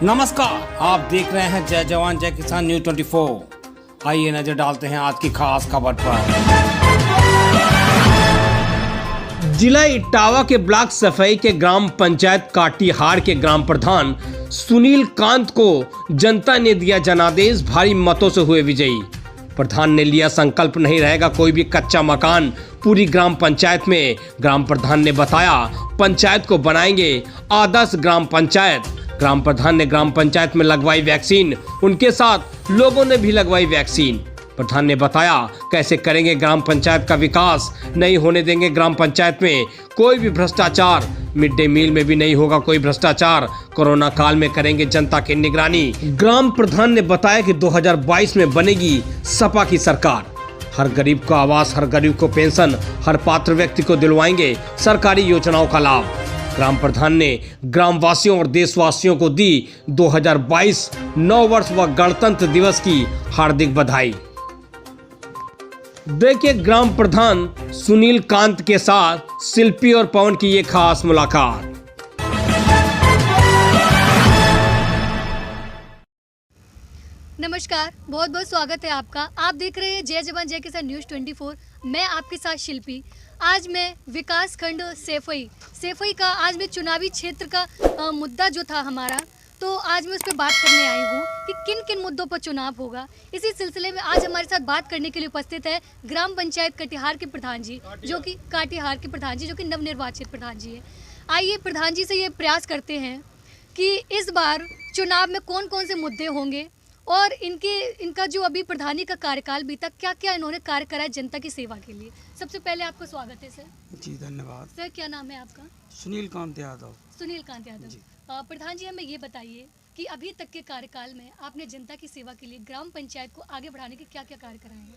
नमस्कार, आप देख रहे हैं जय जवान जय किसान न्यूज 24। आइए नजर डालते हैं आज की खास खबर पर। जिला इटावा के ब्लॉक सफाई के ग्राम पंचायत काटीहार के ग्राम प्रधान सुनील कांत को जनता ने दिया जनादेश, भारी मतों से हुए विजयी। प्रधान ने लिया संकल्प, नहीं रहेगा कोई भी कच्चा मकान पूरी ग्राम पंचायत में। ग्राम प्रधान ने बताया पंचायत को बनाएंगे आदर्श ग्राम पंचायत। ग्राम प्रधान ने ग्राम पंचायत में लगवाई वैक्सीन, उनके साथ लोगों ने भी लगवाई वैक्सीन। प्रधान ने बताया कैसे करेंगे ग्राम पंचायत का विकास, नहीं होने देंगे ग्राम पंचायत में कोई भी भ्रष्टाचार, मिड डे मील में भी नहीं होगा कोई भ्रष्टाचार, कोरोना काल में करेंगे जनता की निगरानी। ग्राम प्रधान ने बताया कि 2022 में बनेगी सपा की सरकार, हर गरीब को आवास, हर गरीब को पेंशन, हर पात्र व्यक्ति को दिलवाएंगे सरकारी योजनाओं का लाभ। ग्राम प्रधान ने ग्रामवासियों और देशवासियों को दी 2022 नव वर्ष व गणतंत्र दिवस की हार्दिक बधाई। देखिए ग्राम प्रधान सुनील कांत के साथ शिल्पी और पवन की ये खास मुलाकात। नमस्कार, बहुत बहुत स्वागत है आपका। आप देख रहे हैं जय जवान जय किसान न्यूज़ 24। मैं आपके साथ शिल्पी। आज मैं विकास खंड सेफई का आज मैं चुनावी क्षेत्र का मुद्दा जो था हमारा, तो आज मैं उस पर बात करने आई हूँ कि किन किन मुद्दों पर चुनाव होगा। इसी सिलसिले में आज हमारे साथ बात करने के लिए उपस्थित है ग्राम पंचायत काटीहार के प्रधान जी, जो कि नवनिर्वाचित प्रधान जी है। आइए प्रधान जी से ये प्रयास करते हैं कि इस बार चुनाव में कौन कौन से मुद्दे होंगे और इनका जो अभी प्रधानी का कार्यकाल बीता, क्या क्या इन्होंने कार्य करा है जनता की सेवा के लिए। सबसे पहले आपका स्वागत है सर। जी धन्यवाद। सर क्या नाम है आपका? सुनील कांत यादव। सुनील कांत यादव। प्रधान जी हमें ये बताइए कि अभी तक के कार्यकाल में आपने जनता की सेवा के लिए ग्राम पंचायत को आगे बढ़ाने के क्या क्या कार्य कराए हैं?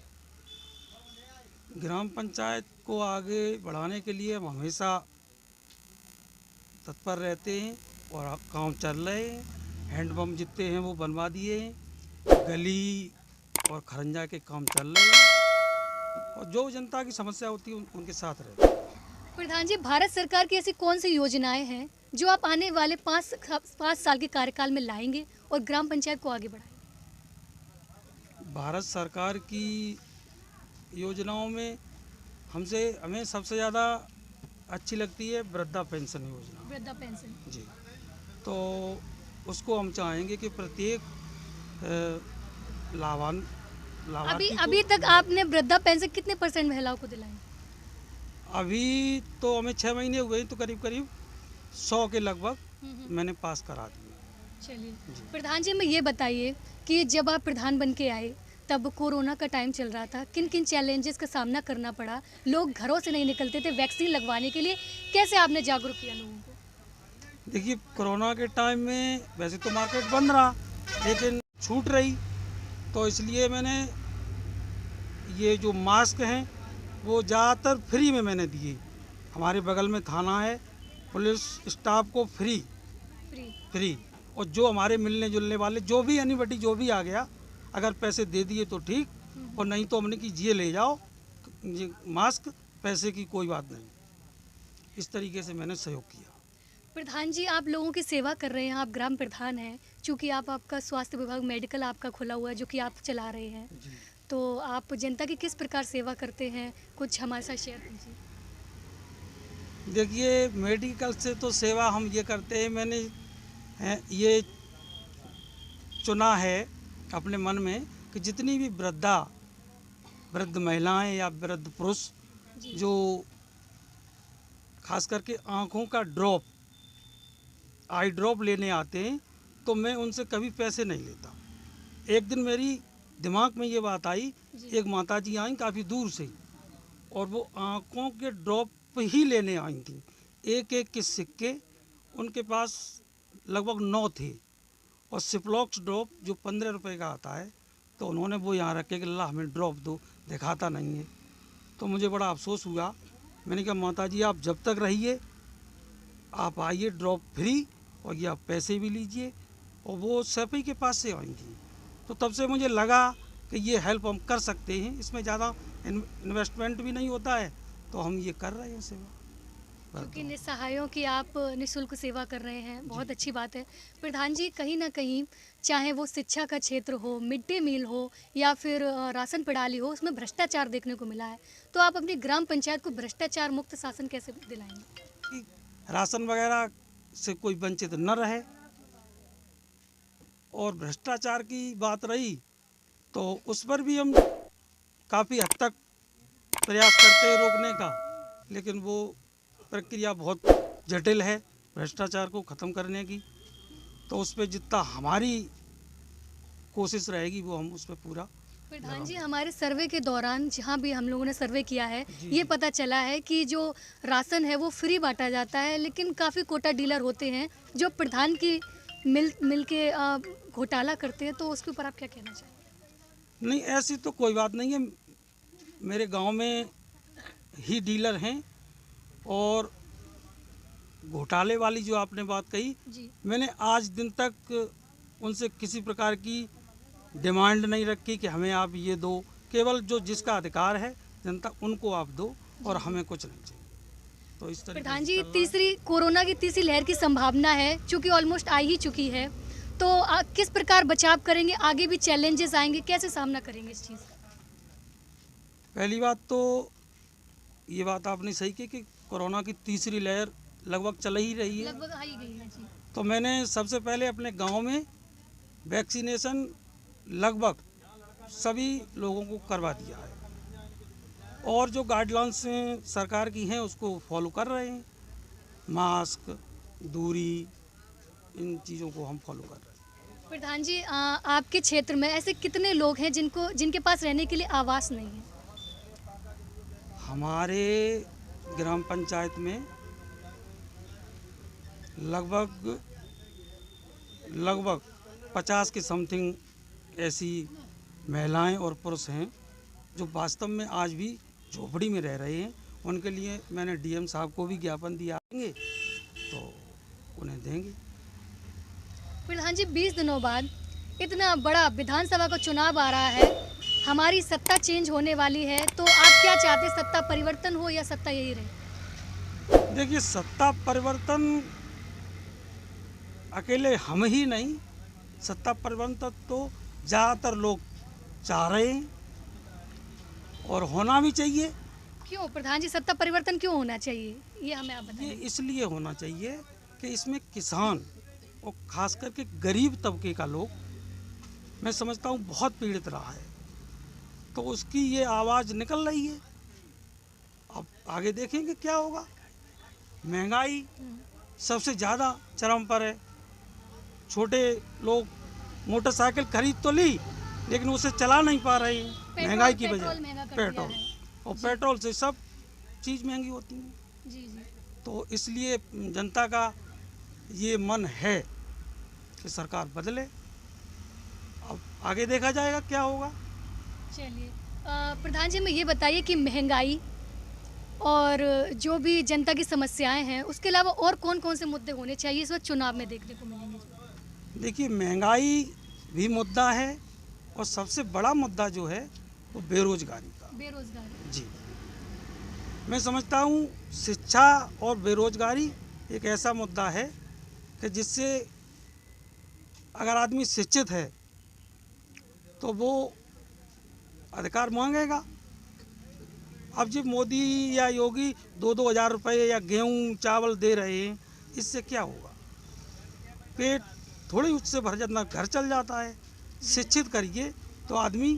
ग्राम पंचायत को आगे बढ़ाने के लिए हम हमेशा तत्पर रहते हैं और काम चल रहे हैं। हैंडपम्प जितने हैं वो बनवा दिए हैं, गली और खरंजा के काम चल रहे हैं और जो जनता की समस्या होती है उनके साथ रहते हैं। प्रधान जी, भारत सरकार की ऐसी कौन सी योजनाएं हैं जो आप आने वाले 5 साल के कार्यकाल में लाएंगे और ग्राम पंचायत को आगे बढ़ाएंगे? भारत सरकार की योजनाओं में हमें सबसे ज़्यादा अच्छी लगती है वृद्धा पेंशन योजना। वृद्धा पेंशन जी, तो उसको हम चाहेंगे कि प्रत्येक लाभार्थी अभी तक आपने वृद्धा पेंशन कितने % महिलाओं को दिलाई? अभी तो हमें 6 महीने हुए तो करीब 100 के लगभग मैंने पास करा दिए। चलिए प्रधान जी हमें ये बताइए कि जब आप प्रधान बन के आए तब कोरोना का टाइम चल रहा था, किन किन चैलेंजेस का सामना करना पड़ा, लोग घरों से नहीं निकलते थे वैक्सीन लगवाने के लिए, कैसे आपने जागरूक किया लोगों को? देखिए कोरोना के टाइम में वैसे तो मार्केट बंद रहा लेकिन छूट रही, तो इसलिए मैंने ये जो मास्क हैं वो ज़्यादातर फ्री में मैंने दिए। हमारे बगल में थाना है, पुलिस स्टाफ को फ्री और जो हमारे मिलने जुलने वाले जो भी एनीबडी जो भी आ गया, अगर पैसे दे दिए तो ठीक, और नहीं तो हमने कि ये ले जाओ ये मास्क, पैसे की कोई बात नहीं। इस तरीके से मैंने सहयोग किया। प्रधान जी आप लोगों की सेवा कर रहे हैं, आप ग्राम प्रधान हैं, चूँकि आपका स्वास्थ्य विभाग मेडिकल आपका खुला हुआ है जो कि आप चला रहे हैं, तो आप जनता की किस प्रकार सेवा करते हैं, कुछ हमारे साथ शेयर कीजिए। देखिए मेडिकल से तो सेवा हम ये करते हैं, मैंने ये चुना है अपने मन में कि जितनी भी वृद्ध महिलाएं या वृद्ध पुरुष जो खास करके आँखों का आई ड्रॉप लेने आते हैं, तो मैं उनसे कभी पैसे नहीं लेता। एक दिन मेरी दिमाग में ये बात आई, एक माताजी आई काफ़ी दूर से और वो आँखों के ड्रॉप ही लेने आई थी। एक के सिक्के उनके पास लगभग 9 थे और सिप्लॉक्स ड्रॉप जो 15 रुपए का आता है, तो उन्होंने वो यहाँ रखे कि अल्लाह हमें ड्रॉप दो, दिखाता नहीं है। तो मुझे बड़ा अफसोस हुआ। मैंने कहा माताजी आप जब तक रहिए, आप आइए ड्रॉप फ्री और ये आप पैसे भी लीजिए। और वो सफाई के पास से आई थी, तो तब से मुझे लगा कि ये हेल्प हम कर सकते हैं, इसमें ज़्यादा इन्वेस्टमेंट भी नहीं होता है, तो हम ये कर रहे हैं सेवा। क्योंकि निस्सहायों की आप निःशुल्क सेवा कर रहे हैं, बहुत अच्छी बात है। प्रधान जी, कहीं ना कहीं चाहे वो शिक्षा का क्षेत्र हो, मिड डे मील हो या फिर राशन प्रणाली हो, उसमें भ्रष्टाचार देखने को मिला है। तो आप अपनी ग्राम पंचायत को भ्रष्टाचार मुक्त शासन कैसे दिलाएंगे? कि राशन वगैरह से कोई वंचित न रहे। और भ्रष्टाचार की बात रही तो उस पर भी हम काफ़ी हद तक प्रयास करते हैं रोकने का, लेकिन वो प्रक्रिया बहुत जटिल है भ्रष्टाचार को ख़त्म करने की। तो उस पर जितना हमारी कोशिश रहेगी वो हम उस पर पूरा। प्रधान जी, हमारे सर्वे के दौरान जहाँ भी हम लोगों ने सर्वे किया है, ये पता चला है कि जो राशन है वो फ्री बांटा जाता है, लेकिन काफ़ी कोटा डीलर होते हैं जो प्रधान की मिल के घोटाला करते हैं। तो उसके ऊपर आप क्या कहना चाहेंगे? नहीं, ऐसी तो कोई बात नहीं है। मेरे गांव में ही डीलर हैं। और घोटाले वाली जो आपने बात कही जी। मैंने आज दिन तक उनसे किसी प्रकार की डिमांड नहीं रखी कि हमें आप ये दो। केवल जो जिसका अधिकार है जनता उनको आप दो और हमें कुछ नहीं चाहिए। तो इस तरह प्रधान जी, कोरोना की तीसरी लहर की संभावना है, चूंकि ऑलमोस्ट आ ही चुकी है, तो किस प्रकार बचाव करेंगे? आगे भी चैलेंजेस आएंगे, कैसे सामना करेंगे इस चीज़ का? पहली बात तो ये बात आपने सही की कि कोरोना की तीसरी लहर लगभग चल ही रही है। लगभग आ ही गई है जी। तो मैंने सबसे पहले अपने गांव में वैक्सीनेशन लगभग सभी लोगों को करवा दिया है। और जो गाइडलाइंस सरकार की हैं उसको फॉलो कर रहे हैं। मास्क, दूरी, इन चीज़ों को हम फॉलो कर रहे हैं। प्रधान जी, आपके क्षेत्र में ऐसे कितने लोग हैं जिनके पास रहने के लिए आवास नहीं है? हमारे ग्राम पंचायत में लगभग 50 के समथिंग ऐसी महिलाएं और पुरुष हैं जो वास्तव में आज भी झोपड़ी में रह रहे हैं। उनके लिए मैंने डीएम साहब को भी ज्ञापन दिया है, तो उन्हें देंगे। प्रधान जी, 20 दिनों बाद इतना बड़ा विधानसभा का चुनाव आ रहा है, हमारी सत्ता चेंज होने वाली है, तो आप क्या चाहते, सत्ता परिवर्तन हो या सत्ता यही रहे? देखिए, सत्ता परिवर्तन अकेले हम ही नहीं, सत्ता परिवर्तन तो ज़्यादातर लोग चाह रहे हैं और होना भी चाहिए। क्यों प्रधान जी, सत्ता परिवर्तन क्यों होना चाहिए, ये हमें आप ये बताइए। इसलिए होना चाहिए कि इसमें किसान और खास करके गरीब तबके का लोग, मैं समझता हूँ, बहुत पीड़ित रहा है। तो उसकी ये आवाज़ निकल रही है। अब आगे देखेंगे क्या होगा। महंगाई सबसे ज़्यादा चरम पर है। छोटे लोग मोटरसाइकिल खरीद तो ली लेकिन उसे चला नहीं पा रहे हैं महंगाई की वजह से। पेट्रोल और पेट्रोल से सब चीज़ महंगी होती है। जी जी। तो इसलिए जनता का ये मन है कि सरकार बदले। अब आगे देखा जाएगा क्या होगा। चलिए, प्रधान जी, हमें ये बताइए कि महंगाई और जो भी जनता की समस्याएं हैं, उसके अलावा और कौन कौन से मुद्दे होने चाहिए इस वक्त चुनाव में देखने को मिलेंगे? देखिए, महंगाई भी मुद्दा है और सबसे बड़ा मुद्दा जो है वो बेरोजगारी का। बेरोजगारी। जी, मैं समझता हूँ शिक्षा और बेरोजगारी एक ऐसा मुद्दा है कि जिससे अगर आदमी शिक्षित है तो वो अधिकार मांगेगा। अब जब मोदी या योगी 2-2 हज़ार रुपये या गेहूँ चावल दे रहे हैं, इससे क्या होगा? पेट थोड़ी उससे भर जाता, घर चल जाता है। शिक्षित करिए तो आदमी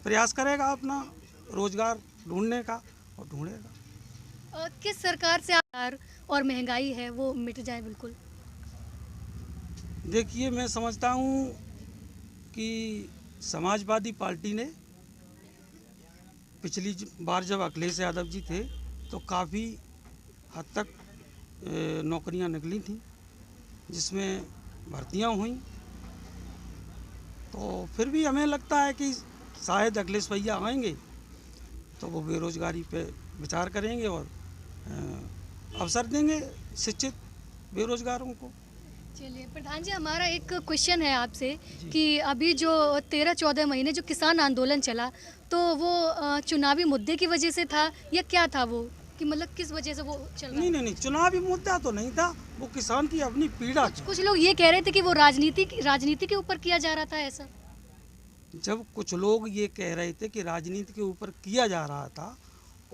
प्रयास करेगा अपना रोजगार ढूंढने का और ढूंढेगा। किस सरकार से और महंगाई है वो मिट जाए बिल्कुल? देखिए, मैं समझता हूँ कि समाजवादी पार्टी ने पिछली बार जब अखिलेश यादव जी थे तो काफ़ी हद तक नौकरियां निकली थी जिसमें भर्तियां हुई। तो फिर भी हमें लगता है कि शायद अखिलेश भैया आएंगे तो वो बेरोजगारी पे विचार करेंगे और अवसर देंगे शिक्षित बेरोजगारों को। चलिए प्रधान जी, हमारा एक क्वेश्चन है आपसे कि अभी जो 13-14 महीने जो किसान आंदोलन चला, तो वो चुनावी मुद्दे की वजह से था या क्या था वो? कि मतलब किस वजह से वो चल रहा नहीं है? नहीं नहीं, चुनावी मुद्दा तो नहीं था, वो किसान की अपनी पीड़ा थी। कुछ लोग ये कह रहे थे कि वो राजनीति के ऊपर किया जा रहा था ऐसा। जब कुछ लोग ये कह रहे थे कि राजनीति के ऊपर किया जा रहा था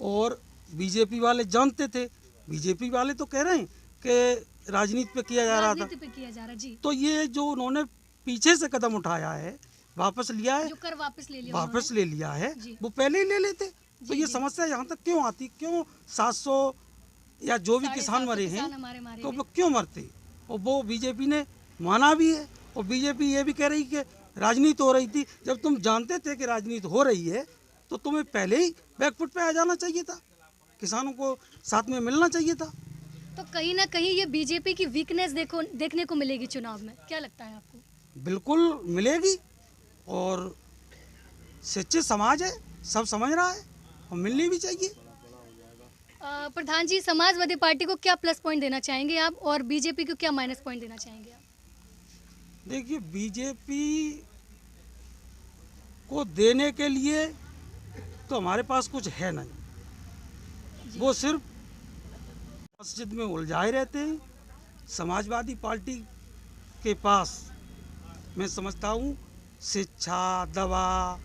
और बीजेपी वाले जानते थे, बीजेपी वाले तो कह रहे हैं कि राजनीति पे किया जा रहा था, राजनीति पे किया जा रहा है जी। तो ये जो उन्होंने पीछे से कदम उठाया है, वापस लिया है, जो कर वापस ले लिया वापस ले लिया है, जी। वो पहले ही ले लेते। तो जी, ये जी। समस्या यहाँ तक क्यों आती, क्यों 700 या जो भी किसान 750 मरे हैं, किसान हमारे मारे तो हैं। वो क्यों मरते? और वो बीजेपी ने माना भी है, और बीजेपी ये भी कह रही कि राजनीति हो रही थी। जब तुम जानते थे कि राजनीति हो रही है तो तुम्हें पहले ही बैकफुट पे आ जाना चाहिए था, किसानों को साथ में मिलना चाहिए था। तो कहीं ना कहीं ये बीजेपी की वीकनेस देखने को मिलेगी चुनाव में, क्या लगता है आपको? बिल्कुल मिलेगी, और शिक्षित समाज है, सब समझ रहा है, और मिलनी भी चाहिए। प्रधान जी, समाजवादी पार्टी को क्या प्लस पॉइंट देना चाहेंगे आप, और बीजेपी को क्या माइनस पॉइंट देना चाहेंगे आप? देखिए, बीजेपी को देने के लिए तो हमारे पास कुछ है नहीं, वो सिर्फ मस्जिद में उलझाए रहते हैं। समाजवादी पार्टी के पास मैं समझता हूँ शिक्षा, दवा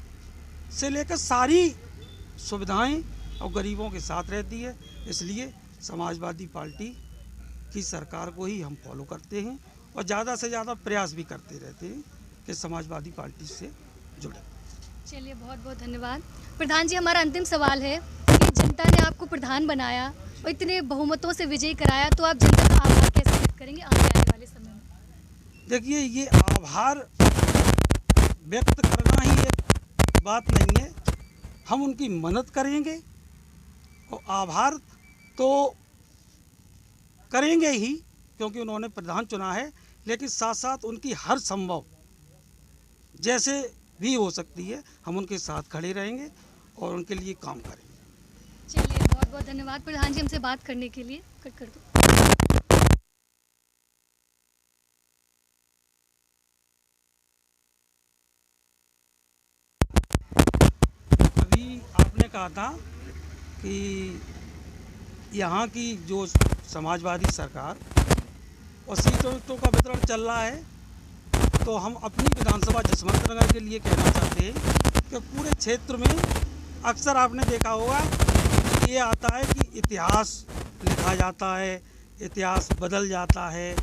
से लेकर सारी सुविधाएं और गरीबों के साथ रहती है, इसलिए समाजवादी पार्टी की सरकार को ही हम फॉलो करते हैं और ज़्यादा से ज़्यादा प्रयास भी करते रहते हैं कि समाजवादी पार्टी से जुड़े। चलिए, बहुत बहुत धन्यवाद। प्रधान जी, हमारा अंतिम सवाल है कि जनता ने आपको प्रधान बनाया और इतने बहुमतों से विजयी कराया, तो आप जनता का आभार कैसे व्यक्त करेंगे आने वाले समय में? देखिए, ये आभार व्यक्त करना ही एक बात नहीं है, हम उनकी मदद करेंगे और आभार तो करेंगे ही, क्योंकि उन्होंने प्रधान चुना है, लेकिन साथ साथ उनकी हर संभव जैसे भी हो सकती है हम उनके साथ खड़े रहेंगे और उनके लिए काम करेंगे। चलिए, बहुत बहुत धन्यवाद प्रधान जी हमसे बात करने के लिए। कट कर दो। अभी आपने कहा था कि यहाँ की जो समाजवादी सरकार और सीटों का वितरण चल रहा है, तो हम अपनी विधानसभा जसवंत नगर के लिए कहना चाहते हैं कि पूरे क्षेत्र में अक्सर आपने देखा होगा ये आता है कि इतिहास लिखा जाता है, इतिहास बदल जाता है,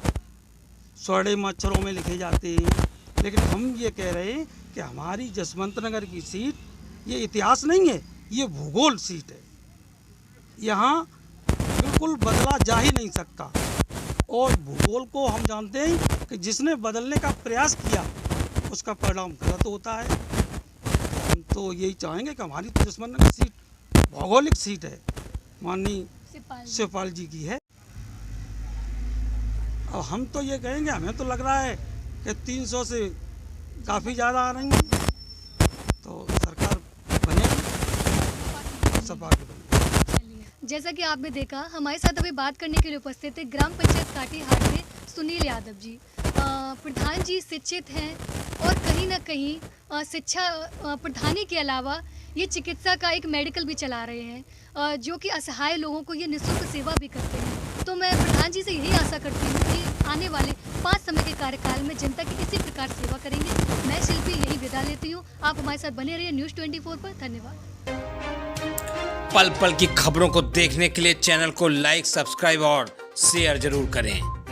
स्वर्णिम अक्षरों में लिखे जाते हैं, लेकिन हम ये कह रहे हैं कि हमारी जसवंत नगर की सीट ये इतिहास नहीं है, ये भूगोल सीट है। यहाँ बिल्कुल बदला जा ही नहीं सकता, और भूगोल को हम जानते हैं कि जिसने बदलने का प्रयास किया उसका परिणाम गलत होता है। हम तो यही चाहेंगे कि हमारी तो जसवंत नगर सीट भौगोलिक सीट है, माननीय शिवपाल जी की है। और हम तो ये कहेंगे, हमें तो लग रहा है कि 300 से काफ़ी ज़्यादा आ रही हैं, तो सरकार बनेगी, सपा की बनेगी। जैसा कि आपने देखा, हमारे साथ अभी बात करने के लिए उपस्थित थे ग्राम पंचायत काटीहार से सुनील यादव जी। प्रधान जी शिक्षित हैं और कहीं ना कहीं शिक्षा प्रधानी के अलावा ये चिकित्सा का एक मेडिकल भी चला रहे हैं, जो कि असहाय लोगों को ये निःशुल्क सेवा भी करते हैं। तो मैं प्रधान जी से यही आशा करती हूँ कि आने वाले 5 समय के कार्यकाल में जनता की इसी प्रकार सेवा करेंगे। मैं शिल्पी यही विदा लेती हूँ। आप हमारे साथ बने रहिए न्यूज़ 24 पर। धन्यवाद। पल पल की खबरों को देखने के लिए चैनल को लाइक, सब्सक्राइब और शेयर जरूर करें।